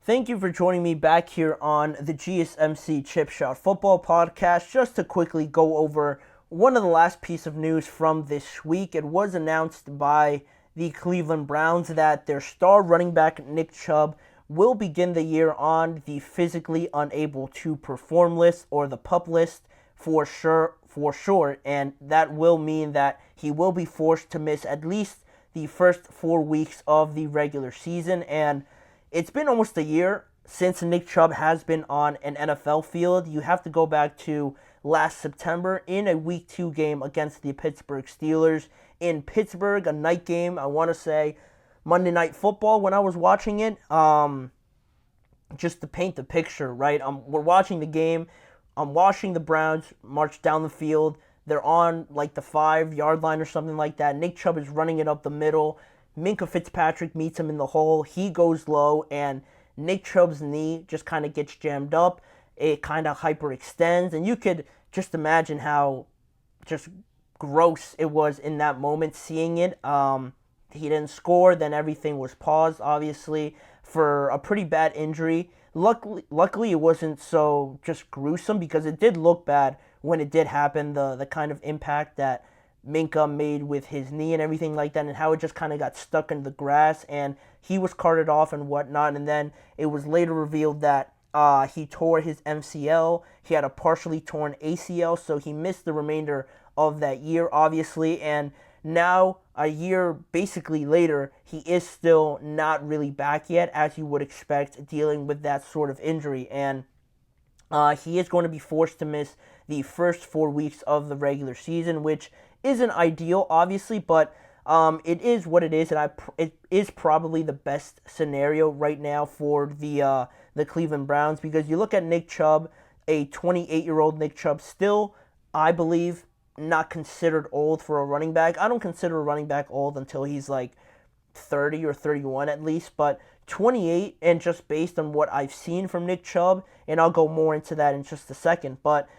Thank you for joining me back here on the GSMC Chip Shot Football Podcast. Just to quickly go over one of the last piece of news from this week. It was announced by the Cleveland Browns that their star running back Nick Chubb will begin the year on the physically unable to perform list, or the PUP list for sure, and that will mean that he will be forced to miss at least the first 4 weeks of the regular season. And it's been almost a year since Nick Chubb has been on an NFL field. You have to go back to last September in a Week 2 game against the Pittsburgh Steelers in Pittsburgh, a night game. I want to say Monday Night Football when I was watching it. Just to paint the picture, right? We're watching the game. I'm watching the Browns march down the field. They're on like the 5-yard line or something like that. Nick Chubb is running it up the middle. Minka Fitzpatrick meets him in the hole. He goes low, and Nick Chubb's knee just kind of gets jammed up. It kind of hyperextends, and you could just imagine how just gross it was in that moment seeing it. He didn't score, then everything was paused, obviously, for a pretty bad injury. Luckily, it wasn't so just gruesome, because it did look bad when it did happen, the kind of impact that Minka made with his knee and everything like that, and how it just kind of got stuck in the grass, and he was carted off and whatnot. And then it was later revealed that he tore his MCL. He had a partially torn ACL, so he missed the remainder of that year, obviously. And now, a year basically later, he is still not really back yet, as you would expect, dealing with that sort of injury. And he is going to be forced to miss the first 4 weeks of the regular season, which isn't ideal, obviously, but it is what it is, and it is probably the best scenario right now for the Cleveland Browns, because you look at Nick Chubb, a 28-year-old Nick Chubb, still, I believe, not considered old for a running back. I don't consider a running back old until he's like 30 or 31 at least, but 28, and just based on what I've seen from Nick Chubb, and I'll go more into that in just a second, but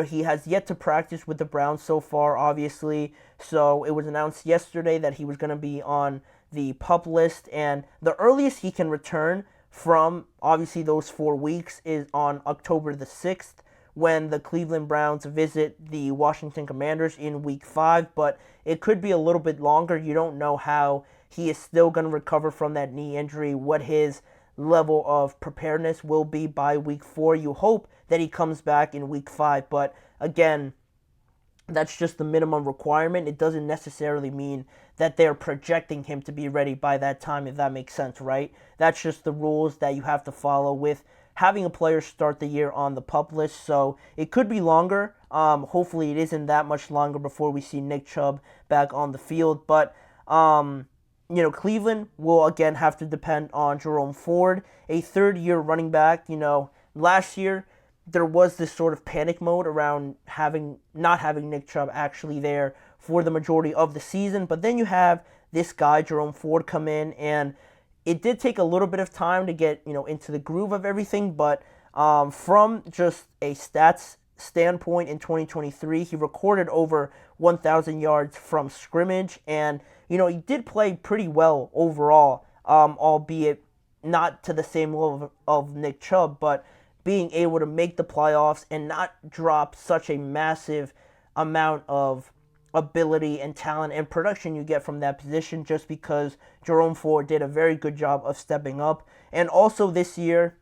he has yet to practice with the Browns so far, obviously. So it was announced yesterday that he was going to be on the PUP list, and the earliest he can return from, obviously, those 4 weeks is on October the 6th, when the Cleveland Browns visit the Washington Commanders in Week 5, but it could be a little bit longer. You don't know how he is still going to recover from that knee injury, what his level of preparedness will be by Week 4. You hope that he comes back in Week 5, but again, that's just the minimum requirement. It doesn't necessarily mean that they're projecting him to be ready by that time, if that makes sense, right? That's just the rules that you have to follow with having a player start the year on the PUP list. So it could be longer. Hopefully it isn't that much longer before we see Nick Chubb back on the field. But Cleveland will again have to depend on Jerome Ford, a third-year running back. Last year there was this sort of panic mode around not having Nick Chubb actually there for the majority of the season. But then you have this guy, Jerome Ford, come in, and it did take a little bit of time to get into the groove of everything. But from just a stats standpoint, in 2023, he recorded over 1,000 yards from scrimmage, and he did play pretty well overall, albeit not to the same level of Nick Chubb, but being able to make the playoffs and not drop such a massive amount of ability and talent and production you get from that position, just because Jerome Ford did a very good job of stepping up. And also this year,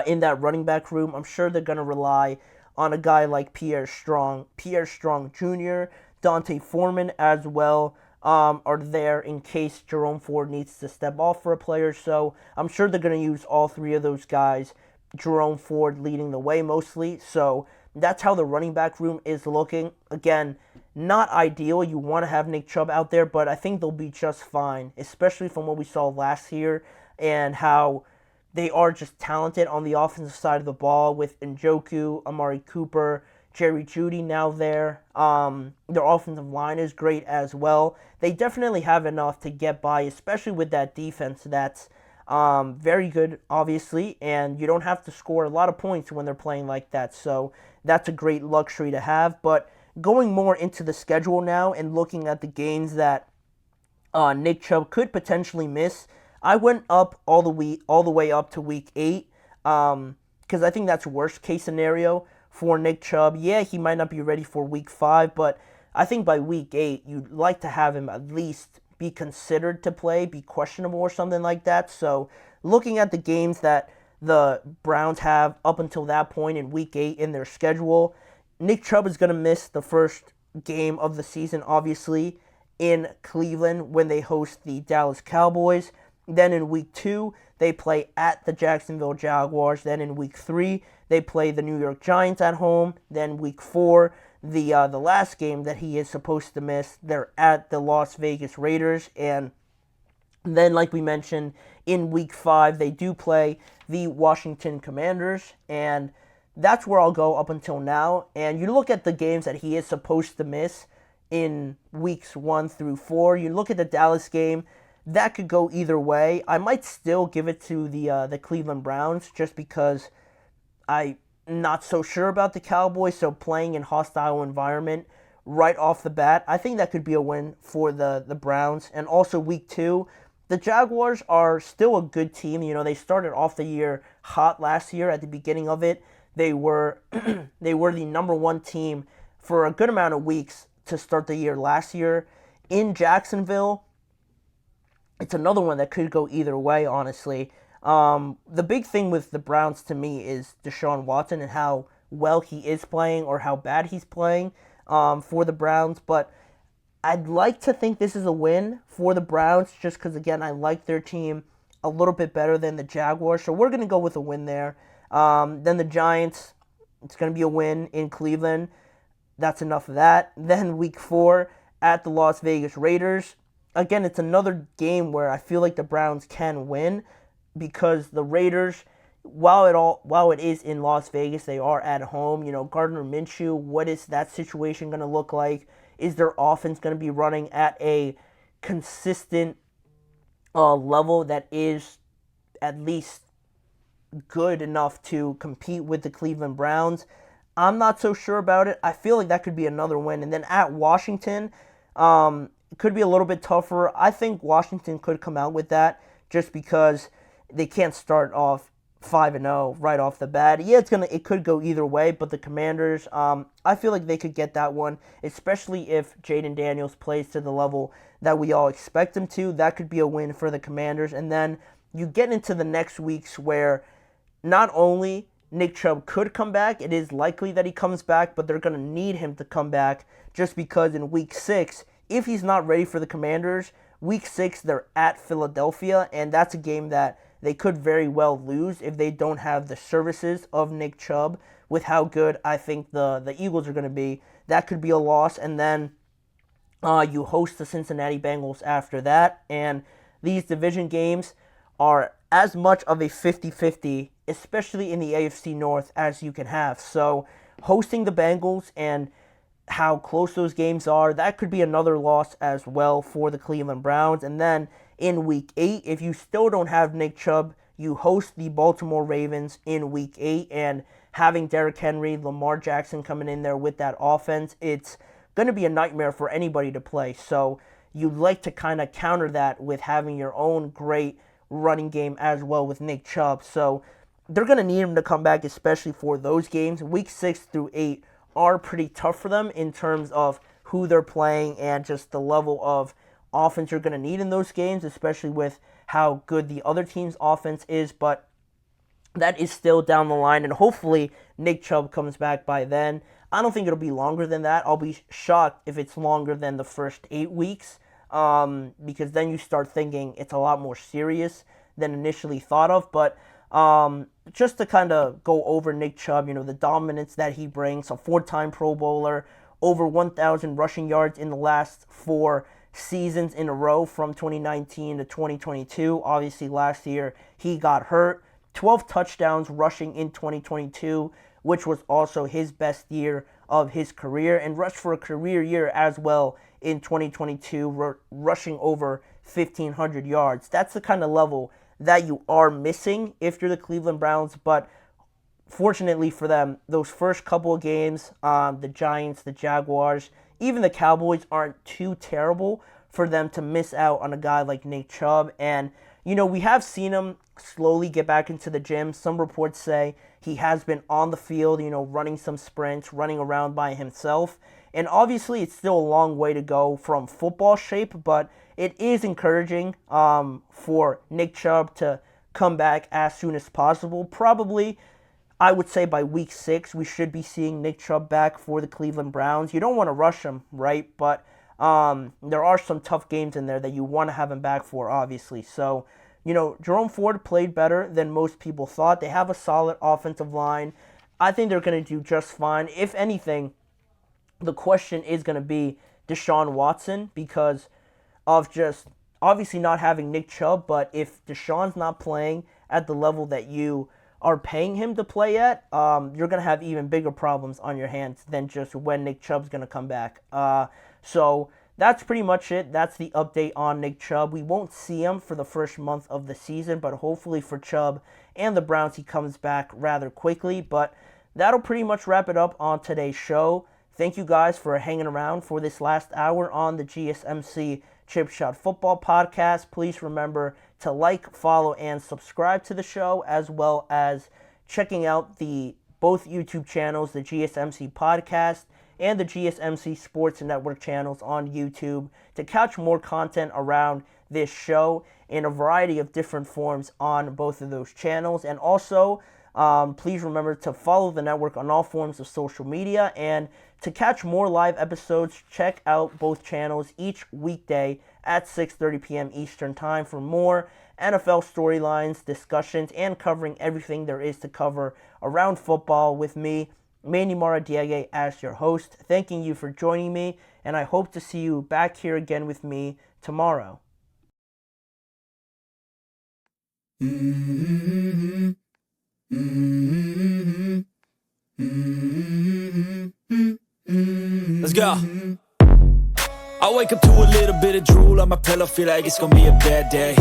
in that running back room, I'm sure they're going to rely on a guy like Pierre Strong Jr., D'Onta Foreman as well, are there in case Jerome Ford needs to step off for a player. So I'm sure they're going to use all three of those guys, Jerome Ford leading the way mostly. So that's how the running back room is looking. Again, not ideal. You want to have Nick Chubb out there, but I think they'll be just fine, especially from what we saw last year and how they are just talented on the offensive side of the ball with Njoku, Amari Cooper, Jerry Jeudy now there. Their offensive line is great as well. They definitely have enough to get by, especially with that defense that's very good, obviously, and you don't have to score a lot of points when they're playing like that. So that's a great luxury to have. But going more into the schedule now and looking at the games that Nick Chubb could potentially miss, I went up all the way up to week 8, because I think that's worst case scenario for Nick Chubb. Yeah, he might not be ready for week 5, but I think by week 8, you'd like to have him at least be considered to play, be questionable or something like that. So looking at the games that the Browns have up until that point in week 8 in their schedule, Nick Chubb is going to miss the first game of the season, obviously, in Cleveland when they host the Dallas Cowboys. Then in week 2, they play at the Jacksonville Jaguars. Then in week 3, they play the New York Giants at home. Then week 4, the last game that he is supposed to miss, they're at the Las Vegas Raiders. And then, like we mentioned, in week 5, they do play the Washington Commanders. And that's where I'll go up until now. And you look at the games that he is supposed to miss in weeks 1 through 4. You look at the Dallas game, that could go either way. I might still give it to the Cleveland Browns just because I'm not so sure about the Cowboys. So playing in hostile environment right off the bat, I think that could be a win for the Browns. And also week 2, the Jaguars are still a good team. You know, they started off the year hot last year at the beginning of it. They were they were the number 1 team for a good amount of weeks to start the year last year in Jacksonville. It's another one that could go either way, honestly. The big thing with the Browns to me is Deshaun Watson and how well he is playing or how bad he's playing for the Browns. But I'd like to think this is a win for the Browns just because, again, I like their team a little bit better than the Jaguars. So we're going to go with a win there. Then the Giants, it's going to be a win in Cleveland. That's enough of that. Then week 4 at the Las Vegas Raiders. Again, it's another game where I feel like the Browns can win because the Raiders, while it is in Las Vegas, they are at home. You know, Gardner Minshew, what is that situation going to look like? Is their offense going to be running at a consistent level that is at least good enough to compete with the Cleveland Browns? I'm not so sure about it. I feel like that could be another win. And then at Washington, it could be a little bit tougher. I think Washington could come out with that just because they can't start off 5-0 right off the bat. Yeah, it could go either way, but the Commanders, I feel like they could get that one, especially if Jaden Daniels plays to the level that we all expect him to. That could be a win for the Commanders. And then you get into the next weeks where not only Nick Chubb could come back, it is likely that he comes back, but they're going to need him to come back just because in week 6, if he's not ready for the Commanders, week 6 they're at Philadelphia, and that's a game that they could very well lose if they don't have the services of Nick Chubb with how good I think the Eagles are going to be. That could be a loss, and then you host the Cincinnati Bengals after that, and these division games are as much of a 50-50, especially in the AFC North, as you can have. So hosting the Bengals and how close those games are, that could be another loss as well for the Cleveland Browns. And then in week 8, if you still don't have Nick Chubb, you host the Baltimore Ravens in week 8, and having Derrick Henry, Lamar Jackson coming in there with that offense, it's going to be a nightmare for anybody to play. So you'd like to kind of counter that with having your own great running game as well with Nick Chubb. So they're going to need him to come back, especially for those games. Week 6 through 8 are pretty tough for them in terms of who they're playing and just the level of offense you're going to need in those games, especially with how good the other team's offense is. But that is still down the line, and hopefully Nick Chubb comes back by then. I don't think it'll be longer than that. I'll be shocked if it's longer than the first 8 weeks, because then you start thinking it's a lot more serious than initially thought of. But just to kind of go over Nick Chubb, you know, the dominance that he brings, a 4-time Pro Bowler, over 1,000 rushing yards in the last 4 seasons in a row from 2019 to 2022. Obviously, last year he got hurt. 12 touchdowns rushing in 2022, which was also his best year of his career, and rushed for a career year as well in 2022, rushing over 1,500 yards. That's the kind of level that you are missing if you're the Cleveland Browns, but fortunately for them, those first couple of games, the Giants, the Jaguars, even the Cowboys aren't too terrible for them to miss out on a guy like Nick Chubb. And we have seen him slowly get back into the gym. Some reports say he has been on the field, running some sprints, running around by himself. And obviously, it's still a long way to go from football shape, but it is encouraging for Nick Chubb to come back as soon as possible. Probably, I would say by week 6, we should be seeing Nick Chubb back for the Cleveland Browns. You don't want to rush him, right? But there are some tough games in there that you want to have him back for, obviously. So, Jerome Ford played better than most people thought. They have a solid offensive line. I think they're going to do just fine. If anything, the question is going to be Deshaun Watson because of just obviously not having Nick Chubb. But if Deshaun's not playing at the level that you are paying him to play at, you're going to have even bigger problems on your hands than just when Nick Chubb's going to come back. So that's pretty much it. That's the update on Nick Chubb. We won't see him for the first month of the season, but hopefully for Chubb and the Browns, he comes back rather quickly. But that'll pretty much wrap it up on today's show. Thank you guys for hanging around for this last hour on the GSMC Chip Shot Football Podcast. Please remember to like, follow, and subscribe to the show, as well as checking out the both YouTube channels, the GSMC Podcast and the GSMC Sports Network channels on YouTube, to catch more content around this show in a variety of different forms on both of those channels. And also, please remember to follow the network on all forms of social media. And to catch more live episodes, check out both channels each weekday at 6:30 p.m. Eastern Time for more NFL storylines, discussions, and covering everything there is to cover around football with me, Manny Maradiaga, as your host. Thanking you for joining me, and I hope to see you back here again with me tomorrow. Let's go. I wake up to a little bit of drool on my pillow, feel like it's gonna be a bad day.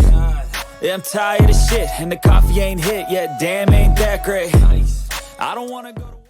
Yeah, I'm tired of shit, and the coffee ain't hit yet, damn, ain't that great. I don't wanna go to